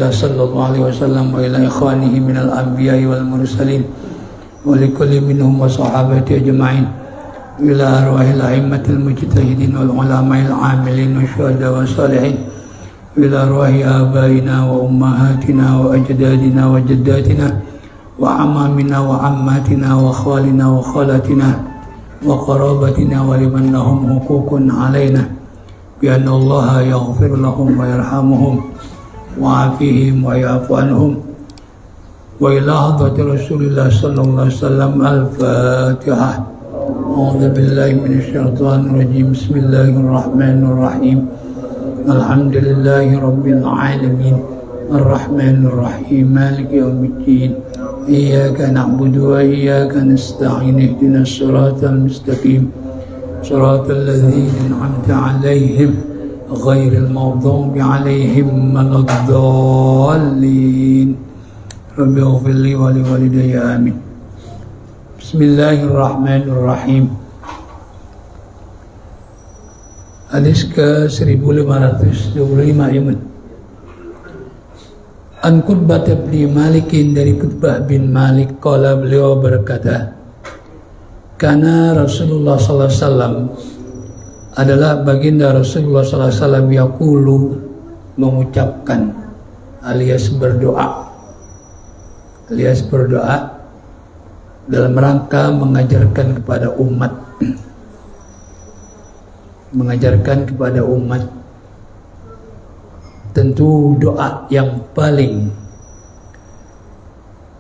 sallallahu alaihi wasallam wa ila ikhwanihi minal anbiya'i wal mursalin wa likulli minhum wa sahabati ajma'in ila arwahil a'immatil mujtahidin wal ulama'il 'amilin wa syuhada wa salihin ila arwahi abaina wa ummahatina wa ajdadina wa jaddatina wa amamina wa ammatina wa khwalina wa khalatina wa qarabatina wa liman lahum huququn 'alaina bi anna Allah yaghfir lahum wa yarhamuhum wa afihim wa ya'fu anhum wa ila hadrati Rasulillah sallallahu alaihi wasallam. Al-Fatihah. A'udzu billahi minasy syaithanir rajim. Bismillahirrahmanirrahim. Alhamdulillahi rabbil alamin. Ar-Rahmanir Rahim. Maliki yaumiddin. Iyyaka na'budu wa iyyaka nasta'in. Ihdinas siratal mustaqim. Siratal ladzina an'amta 'alaihim ghairil maghdubi 'alaihim waladdallin. Rabbi ighfir li wa li walidayya amin. Bismillahirrahmanirrahim. Hadis ke 1525 Yaman. An Qutbah bin Malikin, dari Qutbah bin Malik, qala, beliau berkata, karena Rasulullah sallallahu alaihi wasallam adalah baginda Rasulullah sallallahu alaihi wasallam yaqulu, mengucapkan alias berdoa dalam rangka mengajarkan kepada umat tentu doa yang paling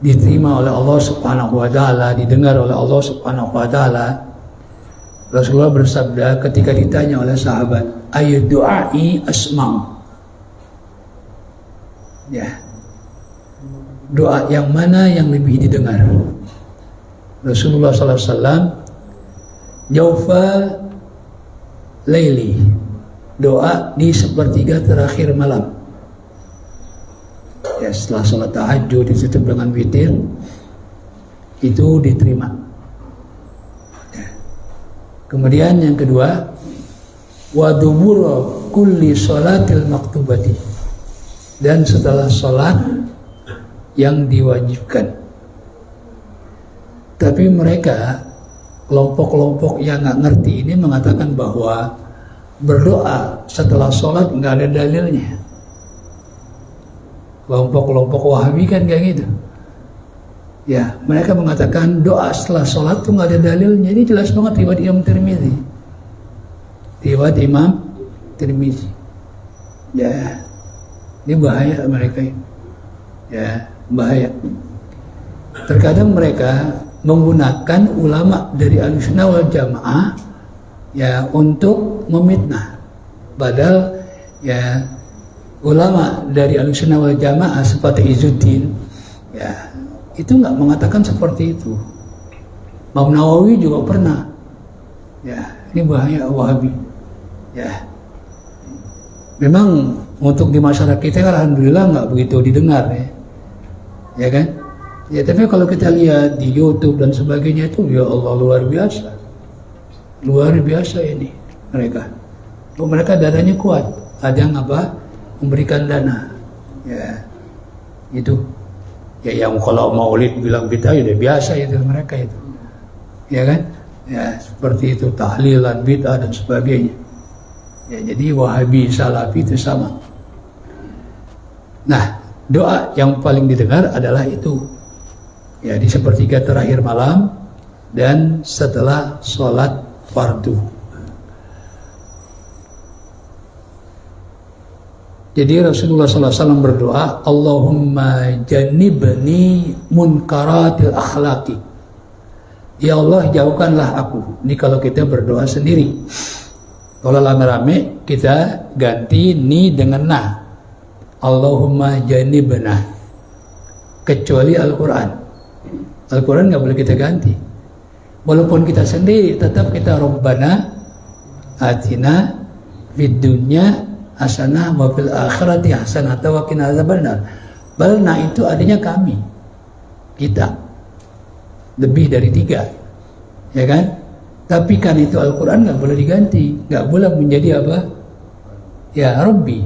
diterima oleh Allah Subhanahu wa taala, didengar oleh Allah Subhanahu wa taala. Rasulullah bersabda ketika ditanya oleh sahabat, ayu du'ai asma', ya, doa yang mana yang lebih didengar? Rasulullah sallallahu alaihi wasallam, jaufa laili, doa di sepertiga terakhir malam. Ya, setelah sholat tahajud ditutup dengan witir, itu diterima. Ya. Kemudian yang kedua, wa dubura kulli sholatil maktubati, dan setelah sholat yang diwajibkan. Tapi mereka, kelompok-kelompok yang nggak ngerti ini mengatakan bahwa berdoa setelah sholat nggak ada dalilnya. Kelompok-kelompok Wahabi kan kayak gitu. Ya, mereka mengatakan doa setelah sholat itu nggak ada dalilnya. Ini jelas banget riwayat Imam Tirmidzi. Ya, ini bahaya mereka ini. Ya, bahaya. Terkadang mereka menggunakan ulama dari Ahlussunnah wal Jamaah ya untuk memfitnah. Padahal ya ulama dari Ahlussunnah wal Jamaah seperti Izzuddin ya itu nggak mengatakan seperti itu. Imam Nawawi juga pernah. Ya, ini bahaya Wahabi. Ya. Memang untuk di masyarakat kita kan alhamdulillah nggak begitu didengar ya. Ya kan? Ya, tapi kalau kita lihat di YouTube dan sebagainya itu ya Allah luar biasa. Luar biasa ini mereka. Mereka dananya kuat. Ada yang apa? Memberikan dana. Ya. Itu. Ya yang kalau maulid bilang bid'ah ya udah biasa itu mereka itu. Ya kan? Ya, seperti itu tahlilan bid'ah dan sebagainya. Ya, jadi Wahabi Salafi itu sama. Nah, doa yang paling didengar adalah itu. Ya, di sepertiga terakhir malam dan setelah sholat fardu. Jadi Rasulullah SAW berdoa, Allahumma jannibni munkaratil akhlaqi. Ya Allah, jauhkanlah aku. Ini kalau kita berdoa sendiri. Kalau rame-rame kita ganti ni dengan na. Allahumma jannibna. Kecuali Al-Quran. Al-Quran nggak boleh kita ganti. Walaupun kita sendiri, tetap kita Rabbana atina fid dunya hasanah wa fil akhirati hasanah wa qina adzabannar. Balna itu adanya kami, kita, lebih dari 3, ya kan? Tapi kan itu Al-Quran nggak boleh diganti, nggak boleh menjadi apa? Ya Rabbi,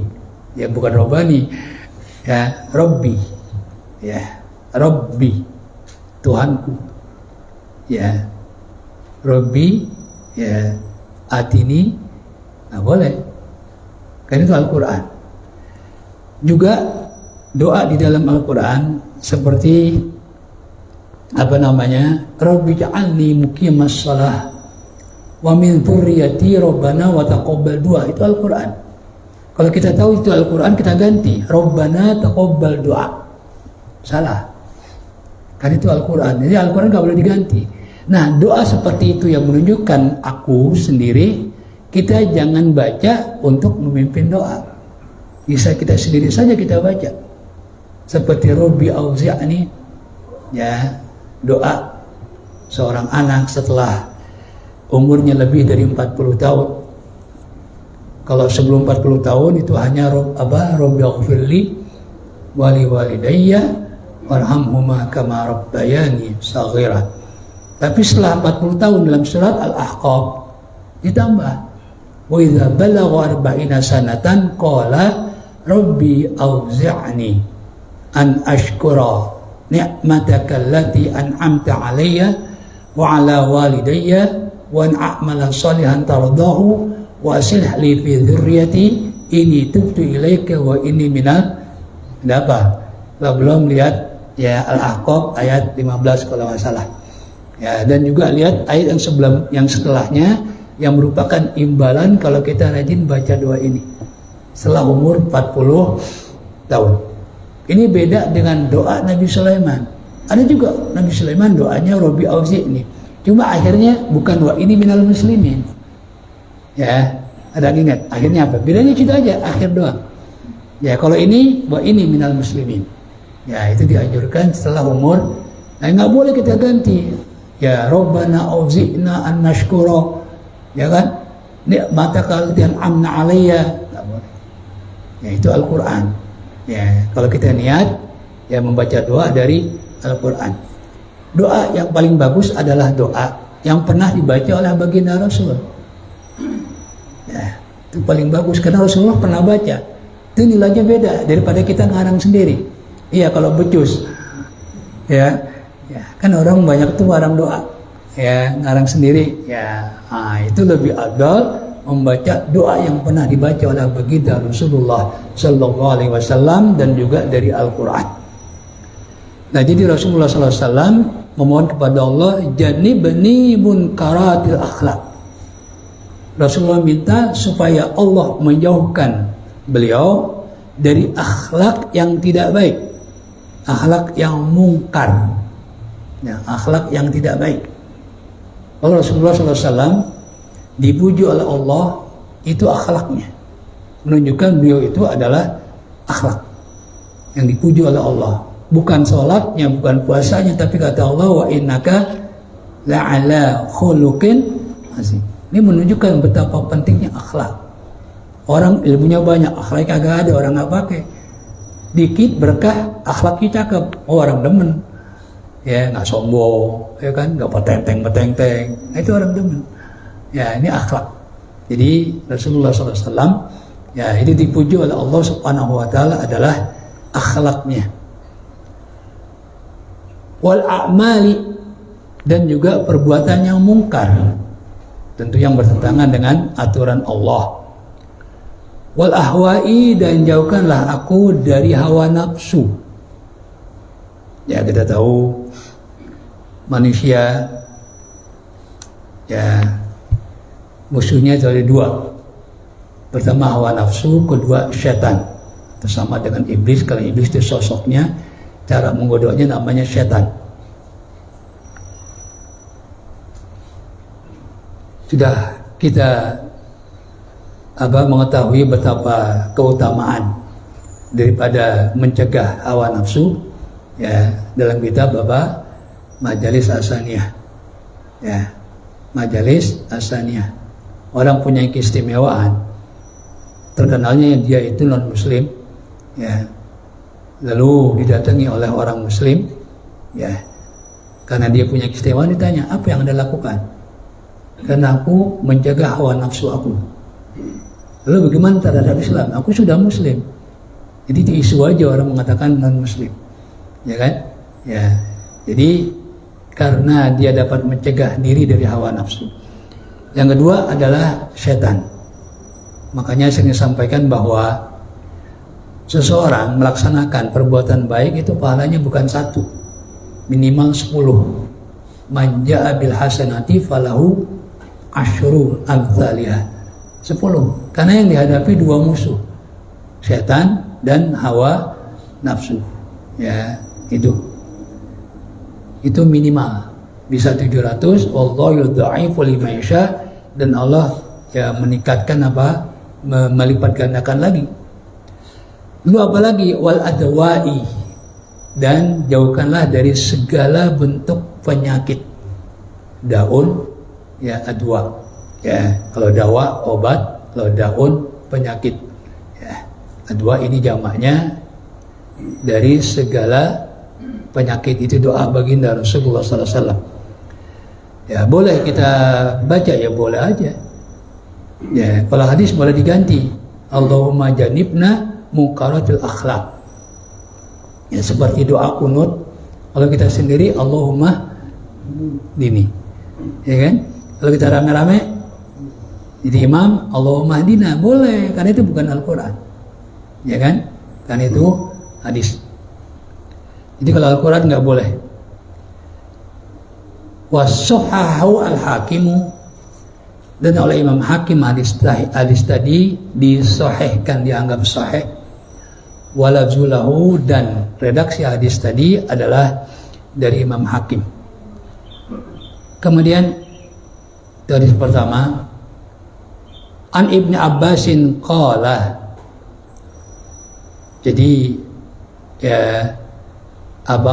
ya bukan Rabbani. Ya, Rabbi. Ya, Rabbi, Tuhanku. Ya, Rabbi, ya, atini, nah boleh. Kan itu Al-Quran. Juga doa di dalam Al-Quran seperti apa namanya? Rabbi ja'alni muqimas shalah wa min dzurriyyati rabbana wa taqabbal du'a. Itu Al-Quran. Kalau kita tahu itu Al-Quran, kita ganti Rabbana taqabbal du'a. Salah. Kan itu Al-Quran. Jadi Al-Quran gak boleh diganti. Nah, doa seperti itu yang menunjukkan aku sendiri, kita jangan baca untuk memimpin doa. Bisa kita sendiri saja kita baca. Seperti Rabbi auzi'ni, ya, doa seorang anak setelah umurnya lebih dari 40 tahun. Kalau sebelum 40 tahun itu hanya Rabbi ighfirli wa li walidayya warhamhuma kama rabbayani shaghira. Tapi setelah 40 tahun dalam surat Al-Ahqaf ditambah wa idza balagha arba'ina sanatan qala rabbi auzi'ni an ashkura ni'mataka allati an'amta 'alayya wa 'ala walidayya wa an a'mala shalihan tardahu wa aslih li fi dzurriyyati inni tubtu ilaika wa inni minal apa? Kalau belum lihat ya Al-Ahqaf ayat 15 kalau nggak salah. Ya, dan juga lihat ayat yang setelahnya yang merupakan imbalan kalau kita rajin baca doa ini setelah umur 40 tahun. Ini beda dengan doa Nabi Sulaiman. Ada juga Nabi Sulaiman doanya Rabbi auzi'ni. Cuma akhirnya bukan wa ini minal muslimin. Ya, ada ingat akhirnya apa? Bedanya itu aja akhir doa. Ya, kalau ini wa ini minal muslimin. Ya, itu dianjurkan setelah umur. Nah, nggak boleh kita ganti. Ya, Rabbana auzi'na an nashkura. Ya kan? Ni'mataka allati an'amta 'alayya. Nggak boleh. Ya, itu Al-Qur'an. Ya, kalau kita niat ya membaca doa dari Al-Qur'an. Doa yang paling bagus adalah doa yang pernah dibaca oleh baginda Rasul. Ya, itu paling bagus karena Rasulullah pernah baca. Itu nilainya beda daripada kita ngarang sendiri. Iya, kalau becus. Ya, kan orang banyak tuh ngarang doa. Ya, ngarang sendiri. Ya, itu lebih afdal membaca doa yang pernah dibaca oleh baginda Rasulullah sallallahu alaihi wasallam dan juga dari Al-Qur'an. Nah, jadi Rasulullah sallallahu alaihi wasallam memohon kepada Allah janibni munkaratil akhlak. Rasulullah minta supaya Allah menjauhkan beliau dari akhlak yang tidak baik, akhlak yang mungkar, ya, akhlak yang tidak baik. Kalau Rasulullah SAW dipuji oleh Allah, itu akhlaknya, menunjukkan beliau itu adalah akhlak yang dipuji oleh Allah, bukan sholatnya, bukan puasanya, tapi kata Allah wa innaka la'ala khuluqin azim. Ini menunjukkan betapa pentingnya akhlak. Orang ilmunya banyak, akhlak kagak ada, orang nggak pakai. Dikit berkah, akhlaknya cakep, oh orang demen. Ya, nggak sombong, ya kan, nggak petenteng. Nah, itu orang demen. Ya, ini akhlak. Jadi Rasulullah SAW, ya, ini dipuji oleh Allah Subhanahu Wa Taala adalah akhlaknya. Wal a'mali, dan juga perbuatan yang mungkar, tentu yang bertentangan dengan aturan Allah. Wal ahwa'i, dan jauhkanlah aku dari hawa nafsu. Ya, kita tahu manusia ya musuhnya itu ada dua. Pertama hawa nafsu, kedua setan. Itu sama dengan iblis. Kalau iblis itu sosoknya, cara menggodoknya namanya setan. Sudah kita mengetahui betapa keutamaan daripada mencegah hawa nafsu ya dalam kitab Majalis As-Saniyah. Ya, Majalis As-Saniyah. Orang punya keistimewaan, terkenalnya dia itu non muslim, ya, lalu didatangi oleh orang muslim, ya, karena dia punya keistimewaan, ditanya apa yang Anda lakukan? Karena aku menjaga hawa nafsu aku. Lalu bagaimana terhadap Islam? Aku sudah muslim. Jadi itu isu aja orang mengatakan non muslim, ya kan? Ya, jadi karena dia dapat mencegah diri dari hawa nafsu. Yang kedua adalah setan. Makanya saya sampaikan bahwa seseorang melaksanakan perbuatan baik itu pahalanya bukan 1, minimal 10. Man jaa bil hasanati falahu asyru amsalihah. 10. Karena yang dihadapi 2 musuh, setan dan hawa nafsu. Ya, itu minimal. Bisa 700, wallahu yudha'ifu liman yasha, dan Allah ya meningkatkan melipat gandakan lagi. Lalu apa lagi? Wal adwa'i, dan jauhkanlah dari segala bentuk penyakit. Daun ya adwa. Ya, kalau dawa obat, kalau daun penyakit. Ya, adwa ini jamaknya dari segala penyakit. Itu doa baginda Rasulullah SAW. Ya boleh kita baca, ya boleh aja. Ya kalau hadis boleh diganti, Allahumma janibna munkaratil akhlak. Ya seperti doa kunut. Kalau kita sendiri Allahumma dini, ya kan? Kalau kita rame-rame jadi imam Allahumma dina, boleh, karena itu bukan Al-Quran, ya kan? Karena itu hadis. Jadi kalau Al-Quran nggak boleh. Wassohahu al-hakimu, dan oleh Imam Hakim hadis tadi disohehkan, dianggap sahih. Walabzulahu, dan redaksi hadis tadi adalah dari Imam Hakim. Kemudian hadis pertama, An Ibni Abbasin qala, jadi ya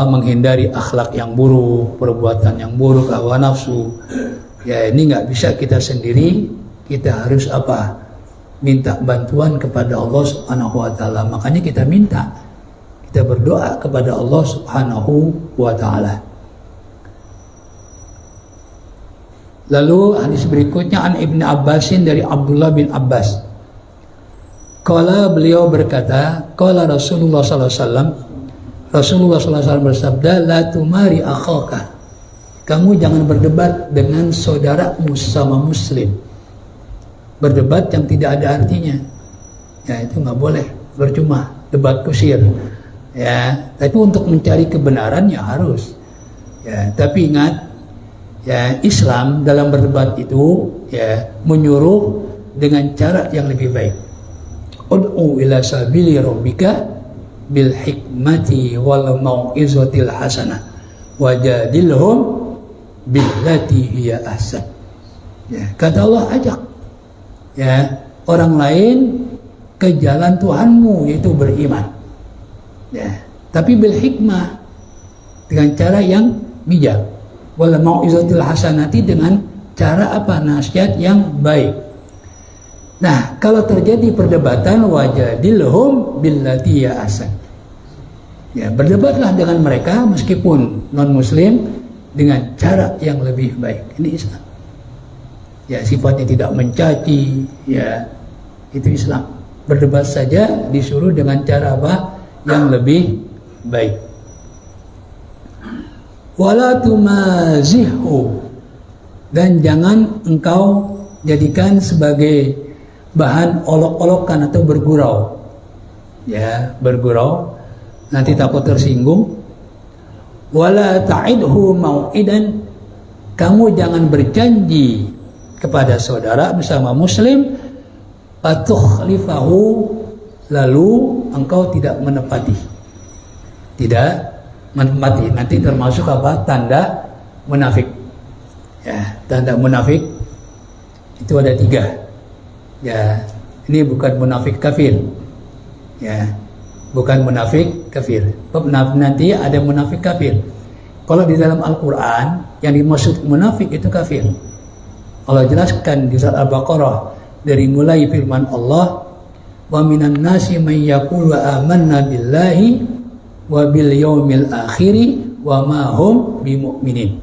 menghindari akhlak yang buruk, perbuatan yang buruk, hawa nafsu. Ya ini nggak bisa kita sendiri, kita harus minta bantuan kepada Allah Subhanahu wa taala. Makanya kita berdoa kepada Allah Subhanahu wa taala. Lalu hadis berikutnya An Ibni Abbasin, dari Abdullah bin Abbas. Qala, beliau berkata, qala Rasulullah sallallahu alaihi wasallam, Rasulullah SAW bersabda, la tumari akhaka, kamu jangan berdebat dengan saudaramu sama muslim. Berdebat yang tidak ada artinya, ya itu nggak boleh, percuma, debat kusir. Ya, tapi untuk mencari kebenaran ya harus. Ya, tapi ingat, ya Islam dalam berdebat itu ya menyuruh dengan cara yang lebih baik. Ud'u ila sabili rabbika bil hikmati wal mau'izatil hasanah wajadilhum billati hiya ahsan. Ya, kata Allah, ajak ya orang lain ke jalan Tuhanmu, yaitu beriman. Ya, tapi bil hikmah, dengan cara yang bijak. Wal mau'izatil hasanati, dengan cara nasihat yang baik. Nah, kalau terjadi perdebatan, wajadilhum billati hiya ahsan. Ya, berdebatlah dengan mereka meskipun non-muslim dengan cara yang lebih baik. Ini Islam. Ya, sifatnya tidak mencaci, ya itu Islam. Berdebat saja disuruh dengan cara yang lebih baik. Wala tumazihu, dan jangan engkau jadikan sebagai bahan olok-olokan atau bergurau. Ya, bergurau, nanti takut tersinggung. Wala ta'idhu mau'idan, kamu jangan berjanji kepada saudara bersama muslim, fatukhlifahu, lalu engkau tidak menepati. Tidak menepati, nanti termasuk tanda munafik. Ya, tanda munafik itu ada 3. Ya, ini bukan munafik kafir. Ya, bukan munafik kafir. Nanti ada munafik kafir. Kalau di dalam Al-Quran yang dimaksud munafik itu kafir. Allah jelaskan di surat Al-Baqarah dari mulai firman Allah, wa minan nasi may yaqulu amanna billahi wa bil yaumil akhiri wa ma hum bimu'minin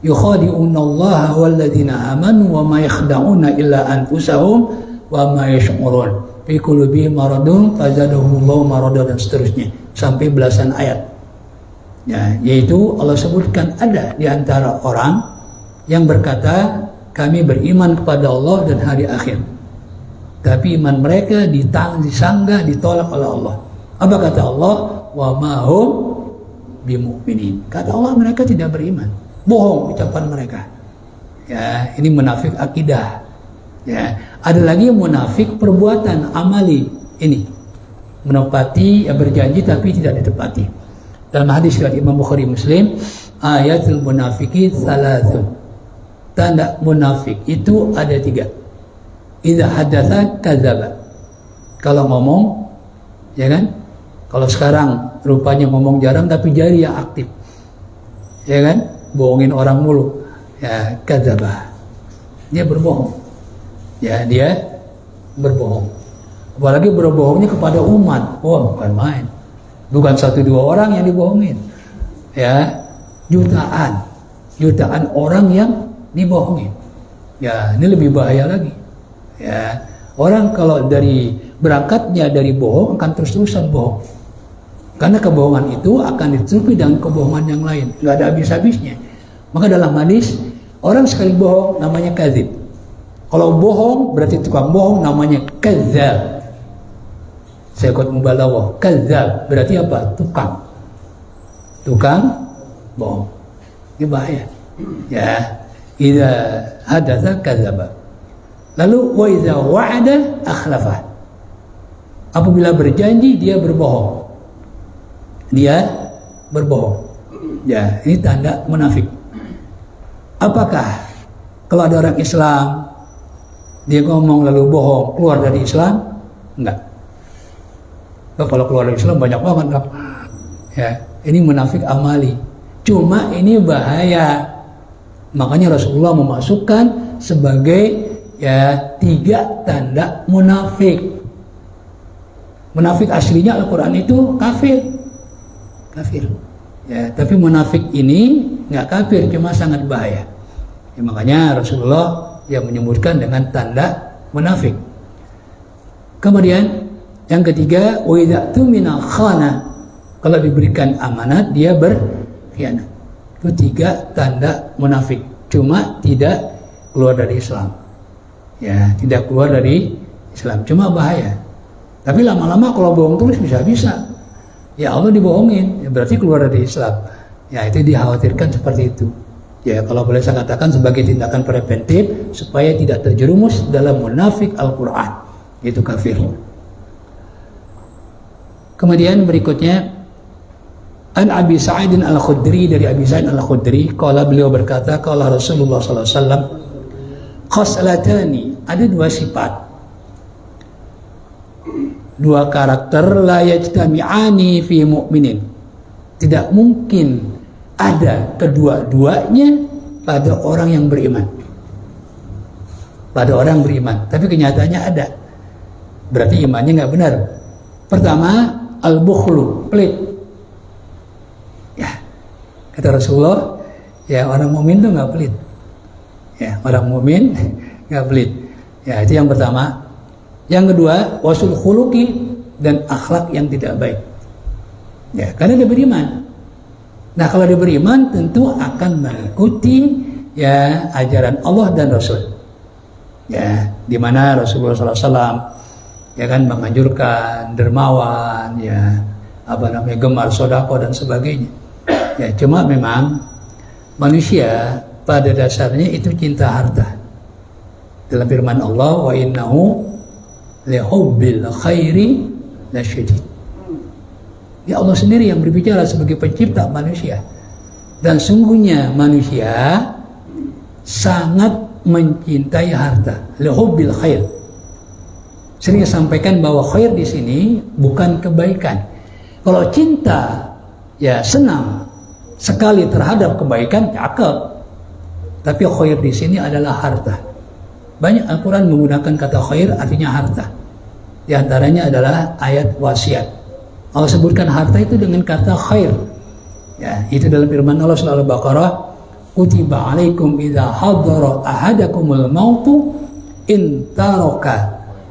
yukhadi'una Allah wal ladzina amanu wa ma yakhda'una illa anfusahum wa ma yash'urun fi qulubihim maradun fazadahumullahu marada, dan seterusnya sampai belasan ayat. Ya, yaitu Allah sebutkan ada di antara orang yang berkata kami beriman kepada Allah dan hari akhir, tapi iman mereka disanggah, ditolak oleh Allah. Apa kata Allah? Wa ma hum bimu'minin. Kata Allah mereka tidak beriman. Bohong ucapan mereka. Ya, ini munafik akidah. Ya, ada lagi munafik perbuatan amali. Ini menepati, berjanji tapi tidak ditepati. Dalam hadis riwayat Imam Bukhari Muslim, ayatul munafiki salatsun. Tanda munafik itu ada 3. Idza hadatsa kadzaba. Kalau ngomong, ya kan? Kalau sekarang rupanya ngomong jarang tapi jari yang aktif. Ya kan? Bohongin orang mulu. Ya, kadzaba. Dia berbohong. Ya, dia berbohong. Apalagi berbohongnya kepada umat. Oh, bukan main. Bukan 1-2 orang yang dibohongin. Ya, jutaan orang yang dibohongin. Ya, ini lebih bahaya lagi. Ya, orang kalau berangkatnya dari bohong akan terus-terusan bohong. Karena kebohongan itu akan ditutupi dengan kebohongan yang lain, nggak ada habis-habisnya. Maka dalam hadis, orang sekali bohong namanya kadzib. Kalau bohong berarti tukang bohong namanya kadzdzab. Saya ikut mubalaghah. Kadzdzab berarti apa? Tukang bohong. Ini bahaya. Ya, idza hadatsa kadzdzaba. Lalu wa idza wa'ada akhlafa. Apabila berjanji dia berbohong. Dia berbohong. Ya, ini tanda munafik. Apakah kalau ada orang Islam dia ngomong lalu bohong, keluar dari Islam? Enggak. Kalau keluar dari Islam banyak banget kan. Ya, ini munafik amali. Cuma ini bahaya. Makanya Rasulullah memasukkan sebagai 3 tanda munafik. Munafik aslinya Al-Quran itu kafir. Ya, tapi munafik ini nggak kafir, cuma sangat bahaya. Ya, makanya Rasulullah yang menyebutkan dengan tanda munafik. Kemudian yang ketiga, wa idza tumina khana. Kalau diberikan amanat dia berkhianat. Itu 3 tanda munafik. Cuma tidak keluar dari Islam. Ya, tidak keluar dari Islam, cuma bahaya. Tapi lama-lama kalau bohong terus bisa-bisa. Ya Allah dibohongin, ya berarti keluar dari Islam. Ya, itu dikhawatirkan seperti itu. Ya, kalau boleh saya katakan sebagai tindakan preventif supaya tidak terjerumus dalam munafik Al-Quran, yaitu kafir. Kemudian berikutnya, An Abi Sa'id Al-Khudri, dari Abi Sa'id Al-Khudri, qala, beliau berkata, qala Rasulullah sallallahu alaihi wasallam, khaslatani, ada 2 sifat, 2 karakter, la yajtami'ani fi mu'minin, tidak mungkin ada kedua-duanya pada orang yang beriman. Pada orang beriman, tapi kenyataannya ada. Berarti imannya nggak benar. Pertama, al-bukhlu, pelit. Ya, kata Rasulullah, ya orang mukmin tuh nggak pelit. Ya, orang mukmin nggak pelit. Ya, itu yang pertama. Yang kedua, wasul khuluqi, dan akhlak yang tidak baik. Ya, karena dia beriman. Nah, kalau dia beriman tentu akan mengikuti ya ajaran Allah dan Rasul. Ya, di mana Rasulullah SAW ya kan menganjurkan dermawan, ya gemar sedekah dan sebagainya. Ya, cuma memang manusia pada dasarnya itu cinta harta. Dalam firman Allah, wa innahu lihubbil khairi lasyadid. Ya, Allah sendiri yang berbicara sebagai pencipta manusia. Dan sungguhnya manusia sangat mencintai harta. Lihubbil khair. Sering sampaikan bahwa khair di sini bukan kebaikan. Kalau cinta, ya senang sekali terhadap kebaikan, cakep. Tapi khair di sini adalah harta. Banyak Al-Quran menggunakan kata khair artinya harta. Di antaranya adalah ayat wasiat. Allah sebutkan harta itu dengan kata khair. Ya, itu dalam firman Allah surah Al-Baqarah, kutiba alaikum idza hadara ahadakumul mautu in taraka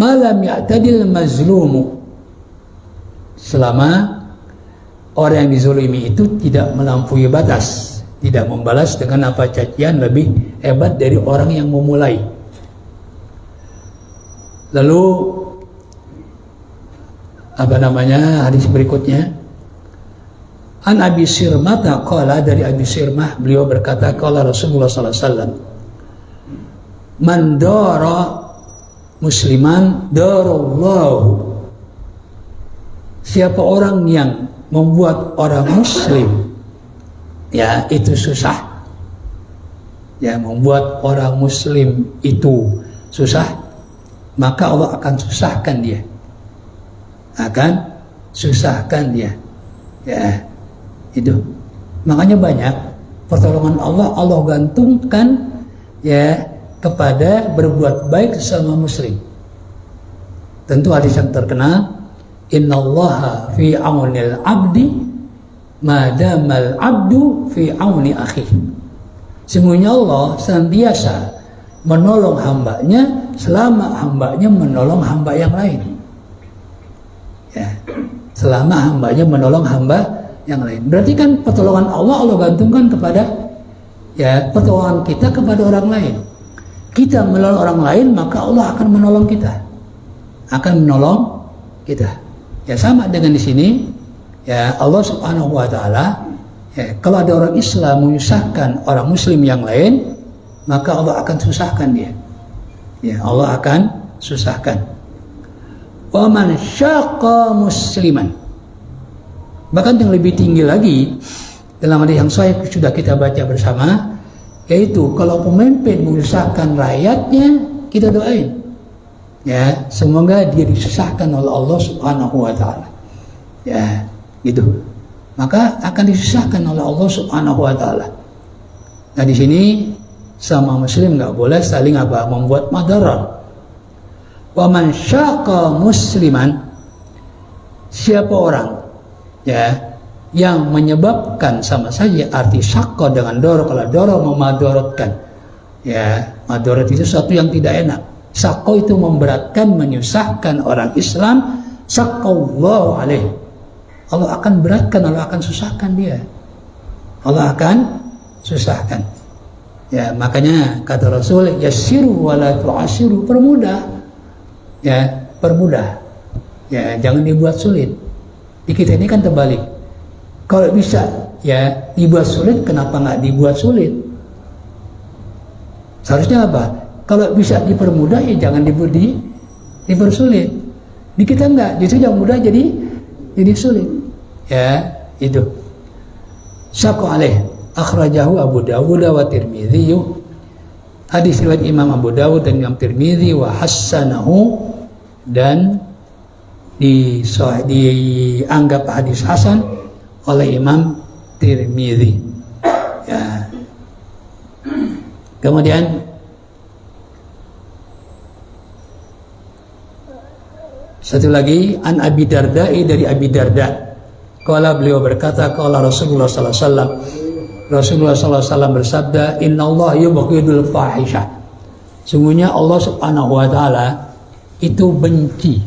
malam ya'tadil mazlumu, selama orang yang dizalimi itu tidak melampaui batas, tidak membalas dengan apa cacian lebih hebat dari orang yang memulai. Lalu hadis berikutnya, an Abi Sirmah qala, dari Abi Sirmah beliau berkata, qala Rasulullah sallallahu alaihi wasallam, man dara musliman darallahu, siapa orang yang membuat orang muslim ya itu susah, ya membuat orang muslim itu susah, maka Allah akan susahkan dia, ya itu. Makanya banyak pertolongan Allah gantungkan ya kepada berbuat baik sesama muslim. Tentu hadis yang terkenal, innallaha fi aunil abdi madamal abdu fi auni akhi. Sesungguhnya Allah senantiasa menolong hambanya selama hambanya menolong hamba yang lain. Ya, selama hambanya menolong hamba yang lain. Berarti kan pertolongan Allah gantungkan kepada ya pertolongan kita kepada orang lain. Kita menolong orang lain, maka Allah akan menolong kita. Ya sama dengan di sini, ya Allah Subhanahu wa taala, ya kalau ada orang Islam menyusahkan orang muslim yang lain, maka Allah akan susahkan dia. Ya, Allah akan susahkan. Wa man syaqa musliman. Bahkan yang lebih tinggi lagi dalam hadis yang sahih sudah kita baca bersama, yaitu kalau pemimpin menyusahkan rakyatnya, kita doain ya semoga dia disusahkan oleh Allah Subhanahu wa taala. Ya, gitu. Maka akan disusahkan oleh Allah Subhanahu wa taala. Nah, di sini sama muslim nggak boleh saling membuat madarat. Wa man syaqa musliman, siapa orang ya yang menyebabkan, sama saja arti syaqqa dengan doro. Kalau doro memadorotkan, ya madorot itu sesuatu yang tidak enak. Syaqqa itu memberatkan, menyusahkan orang Islam. Syaqqallahu alaih, Allah akan beratkan, Allah akan susahkan dia, Allah akan susahkan. Ya, makanya kata Rasul, yassiru wala tu'assiru, permudah. Ya, permudah. Ya, jangan dibuat sulit. Di kita ini kan terbalik. Kalau bisa ya dibuat sulit, kenapa nggak dibuat sulit? Seharusnya apa? Kalau bisa dipermudah, ya jangan dipersulit. Di kita enggak, justru yang mudah jadi sulit. Ya, itu. Syaqqa alaih, akhrajahu Abu Dawud wa Tirmidzi. Hadis riwayat Imam Abu Dawud dan Imam Tirmidzi, wa hassanahu, dan dianggap hadis hasan oleh Imam Tirmidzi. Ya. Kemudian satu lagi, an Abi Darda, dari Abi Darda. Qala, beliau berkata, qala Rasulullah sallallahu alaihi wasallam, Rasulullah sallallahu alaihi wasallam bersabda, innallaha yubghidul fahisyah. Sungguhnya Allah Subhanahu wa taala itu benci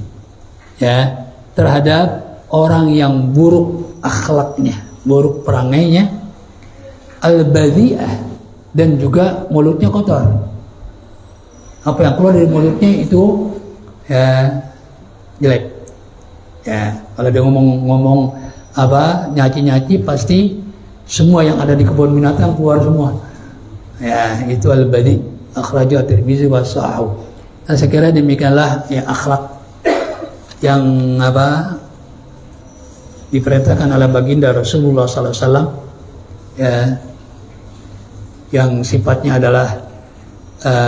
ya terhadap orang yang buruk akhlaknya, buruk perangainya, al-badhi'ah, dan juga mulutnya kotor. Apa yang keluar dari mulutnya itu ya jelek. Ya, kalau dia ngomong nyaci-nyaci, pasti semua yang ada di kebun binatang keluar semua. Ya, itu al-badhi, akhrajahu At-Tirmidzi wa sahahu. Nah, saya kira demikianlah ya akhlak yang diperintahkan oleh baginda Rasulullah sallallahu alaihi wasallam, ya, yang sifatnya adalah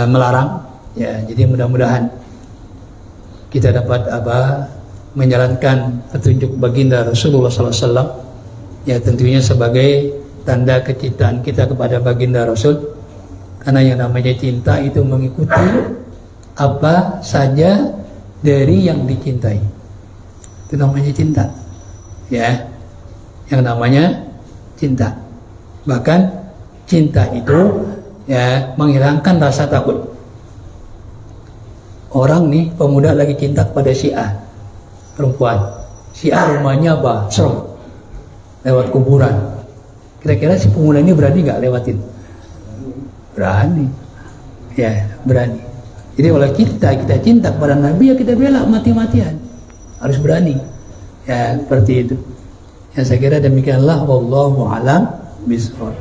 melarang. Ya, jadi mudah-mudahan kita dapat menjalankan petunjuk baginda Rasulullah sallallahu alaihi wasallam, ya tentunya sebagai tanda kecintaan kita kepada baginda Rasul, karena yang namanya cinta itu mengikuti apa saja dari yang dicintai. Itu namanya cinta. Ya, yang namanya cinta. Bahkan cinta itu ya menghilangkan rasa takut. orang nih pemuda lagi cinta kepada si A perempuan. Si A rumahnya apa? Serem, lewat kuburan. Kira-kira si pemuda ini berani nggak lewatin? Berani, ya berani. Jadi kalau kita cinta kepada Nabi, ya kita bela mati-matian, harus berani. Ya seperti itu. Ya saya kira demikianlah, wallahu a'lam bishawab.